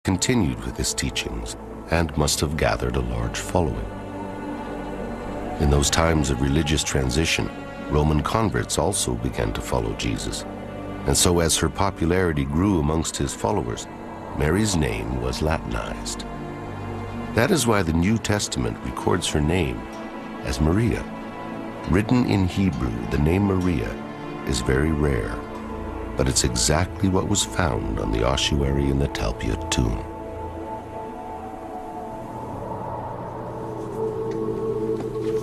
continued with his teachings and must have gathered a large following. In those times of religious transition, Roman converts also began to follow Jesus. And so as her popularity grew amongst his followers, Mary's name was Latinized. That is why the New Testament records her name as Maria. Written in Hebrew, the name Maria is very rare, but it's exactly what was found on the ossuary in the Talpiot tomb.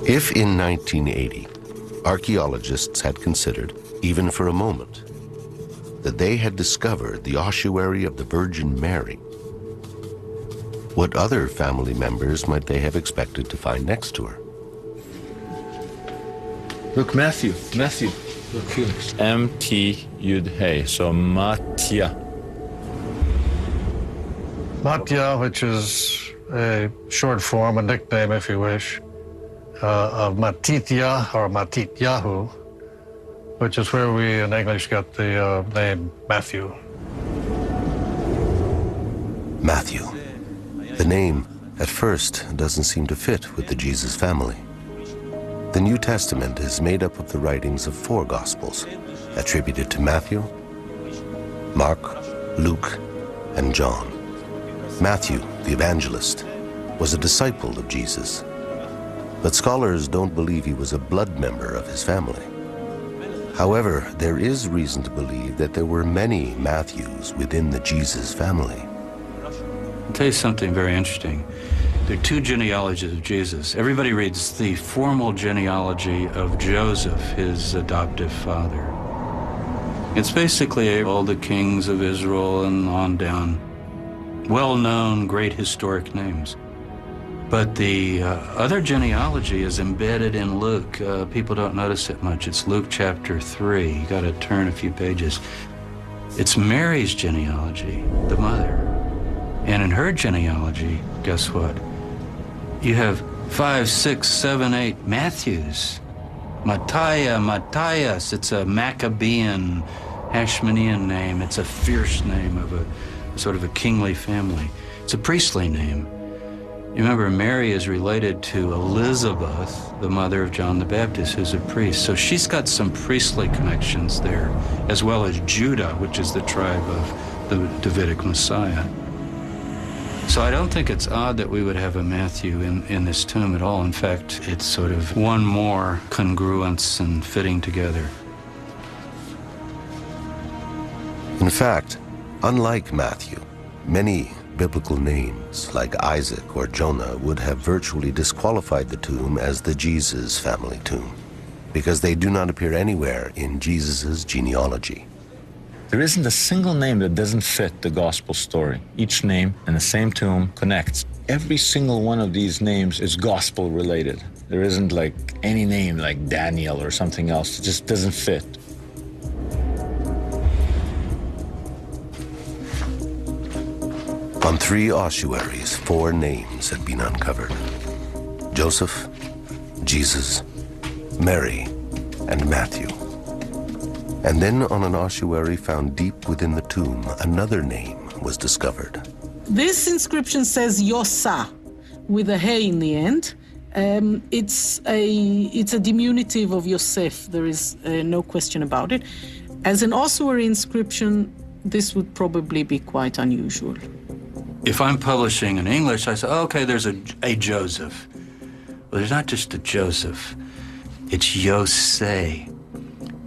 If in 1980, archaeologists had considered, even for a moment, that they had discovered the ossuary of the Virgin Mary, what other family members might they have expected to find next to her? Look, Matthew. Look, Felix. M-T-Yud-Hey, so Mattia. Mattia, which is a short form, a nickname, if you wish, of Matithya or Matithyahu, which is where we in English got the name Matthew. Matthew. The name, at first, doesn't seem to fit with the Jesus family. The New Testament is made up of the writings of 4 Gospels, attributed to Matthew, Mark, Luke, and John. Matthew, the evangelist, was a disciple of Jesus, but scholars don't believe he was a blood member of his family. However, there is reason to believe that there were many Matthews within the Jesus family. I'll tell you something very interesting. There are 2 genealogies of Jesus. Everybody reads the formal genealogy of Joseph, his adoptive father. It's basically all the kings of Israel and on down. Well-known, great historic names. But the other genealogy is embedded in Luke. People don't notice it much. It's Luke chapter 3. You got to turn a few pages. It's Mary's genealogy, the mother. And in her genealogy, guess what? You have 5, 6, 7, 8 Matthews. Matthias. It's a Maccabean, Hashmonean name. It's a fierce name of a sort of a kingly family. It's a priestly name. You remember, Mary is related to Elizabeth, the mother of John the Baptist, who's a priest. So she's got some priestly connections there, as well as Judah, which is the tribe of the Davidic Messiah. So I don't think it's odd that we would have a Matthew in this tomb at all. In fact, it's sort of one more congruence and fitting together. In fact, unlike Matthew, many biblical names like Isaac or Jonah would have virtually disqualified the tomb as the Jesus family tomb, because they do not appear anywhere in Jesus' genealogy. There isn't a single name that doesn't fit the gospel story. Each name in the same tomb connects. Every single one of these names is gospel related. There isn't like any name like Daniel or something else. It just doesn't fit. On 3 ossuaries, 4 names had been uncovered: Joseph, Jesus, Mary, and Matthew. And then on an ossuary found deep within the tomb, another name was discovered. This inscription says Yosa, with a hey in the end. It's a diminutive of Yosef. There is no question about it. As an ossuary inscription, this would probably be quite unusual. If I'm publishing in English, I say, oh, okay, there's a Joseph. Well, there's not just a Joseph. It's Yosei.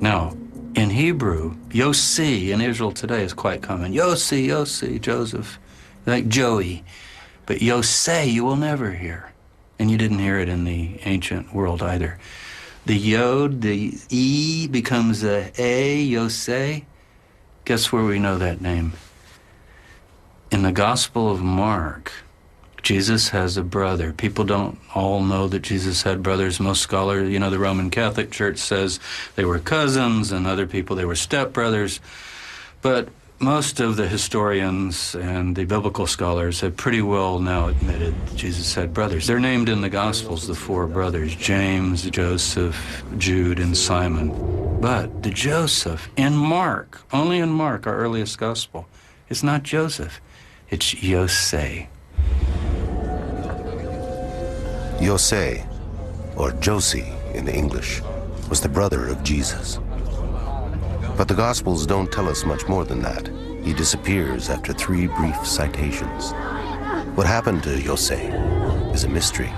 Now, in Hebrew, Yossi in Israel today is quite common. Yossi, Joseph, like Joey. But Yosei you will never hear. And you didn't hear it in the ancient world either. The Yod, the E becomes a Yosei. Guess where we know that name? In the Gospel of Mark, Jesus has a brother. People don't all know that Jesus had brothers. Most scholars, you know, the Roman Catholic Church says they were cousins, and other people, they were stepbrothers. But most of the historians and the biblical scholars have pretty well now admitted that Jesus had brothers. They're named in the Gospels, the 4 brothers: James, Joseph, Jude, and Simon. But the Joseph in Mark, only in Mark, our earliest Gospel, is not Joseph. It's Yosei. Yosei, or Josie in English, was the brother of Jesus. But the Gospels don't tell us much more than that. He disappears after 3 brief citations. What happened to Yosei is a mystery.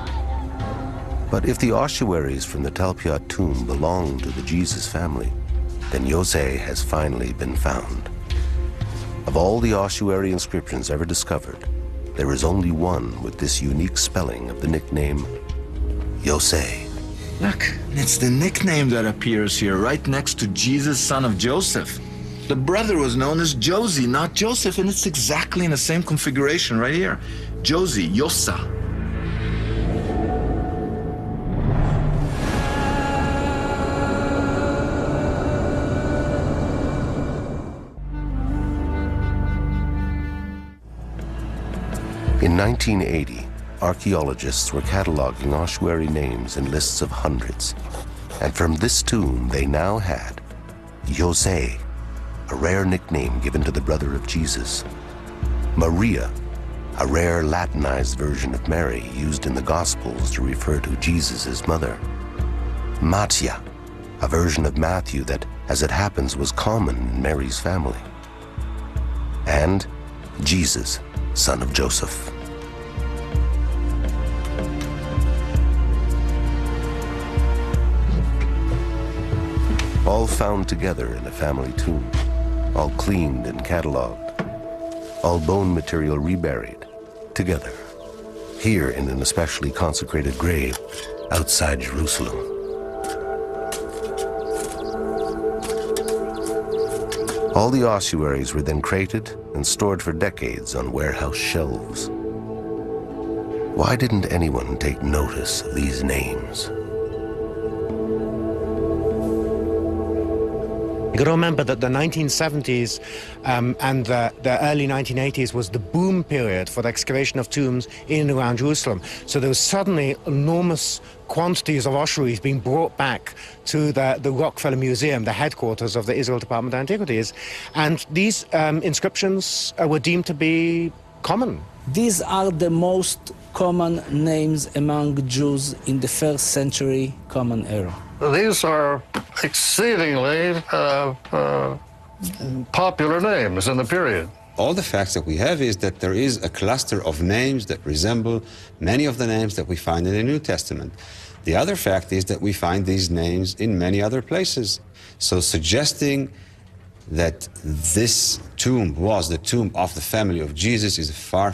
But if the ossuaries from the Talpiot tomb belong to the Jesus family, then Yosei has finally been found. Of all the ossuary inscriptions ever discovered, there is only one with this unique spelling of the nickname Yosei. Look, it's the nickname that appears here, right next to Jesus, son of Joseph. The brother was known as Josie, not Joseph, and it's exactly in the same configuration right here. Josie, Yosa. In 1980, archaeologists were cataloging ossuary names in lists of hundreds. And from this tomb, they now had Yosei, a rare nickname given to the brother of Jesus; Maria, a rare Latinized version of Mary used in the Gospels to refer to Jesus' mother; Mattia, a version of Matthew that, as it happens, was common in Mary's family; and Jesus, son of Joseph. All found together in a family tomb, all cleaned and cataloged, all bone material reburied together, here in an especially consecrated grave outside Jerusalem. All the ossuaries were then crated and stored for decades on warehouse shelves. Why didn't anyone take notice of these names? You got to remember that the 1970s and the early 1980s was the boom period for the excavation of tombs in and around Jerusalem. So there was suddenly enormous quantities of ossuaries being brought back to the Rockefeller Museum, the headquarters of the Israel Department of Antiquities. And these inscriptions were deemed to be common. These are the most common names among Jews in the 1st century Common Era. These are exceedingly popular names in the period. All the facts that we have is that there is a cluster of names that resemble many of the names that we find in the New Testament. The other fact is that we find these names in many other places. So suggesting that this tomb was the tomb of the family of Jesus is far